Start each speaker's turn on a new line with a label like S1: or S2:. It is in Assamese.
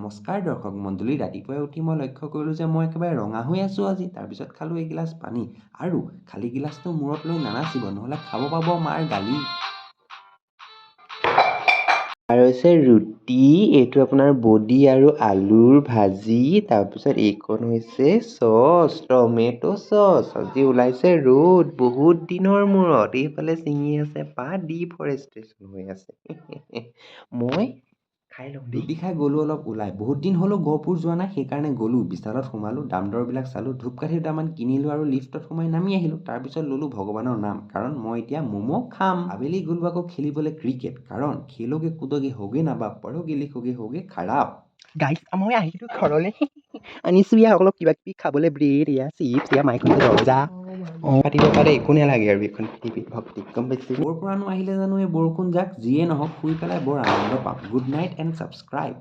S1: নমস্কাৰ দৰ্শক মণ্ডলী, ৰাতিপুৱাই উঠি মই লক্ষ্য কৰিলোঁ যে মই একেবাৰে ৰঙা হৈ আছোঁ আজি। তাৰপিছত খালোঁ এগিলাচ পানী আৰু খালী গিলাচটো মূৰত লৈ নানাচিব, নহ'লে খাব পাব মাৰ গালি। আৰু হৈছে ৰুটি, এইটো আপোনাৰ বডি আৰু আলুৰ ভাজি, তাৰপিছত এইখন হৈছে চচ, টমেটো চচ। আজি ওলাইছে ৰ'দ বহুত দিনৰ মূৰত, এইফালে ছিঙি আছে পাত, ডিফৰেষ্টেশ্যন হৈ আছে। মই খাই লওঁ দেই। ৰুটি খাই গ'লোঁ অলপ ওলাই, বহুত দিন হ'লেও গহপুৰ যোৱা নাই, সেইকাৰণে গ'লোঁ বিশালত সোমালোঁ, দাম দৰবিলাক চালোঁ, ধূপকাঠি দুটামান কিনিলোঁ আৰু লিফ্টত সোমাই নামি আহিলোঁ। তাৰপিছত ল'লোঁ ভগৱানৰ নাম, কাৰণ মই এতিয়া ম'ম' খাম। আবেলি গ'লোঁ আকৌ খেলিবলৈ ক্ৰিকেট, কাৰণ খেলোগে কুদোগে হোগে না বাপ, পঢ়োগে লিখোগে খাৰাপ। গাইছ মই আহিলোঁ ঘৰলৈ, আনিছোঁ ইয়াক অলপ কিবা কিবি খাবলৈ, ব্ৰেড এয়া চিপছ এয়া মাইখন ৰজা পাতিব পাৰে, একো নালাগে আৰু এইখন পৃথিৱীত ভক্তি গম পাইছে। ক'ৰ পৰানো আহিলে জানো এই বৰষুণ যাক, যিয়ে নহওক শুই পেলাই বৰ আনন্দ পাম। Good night and subscribe.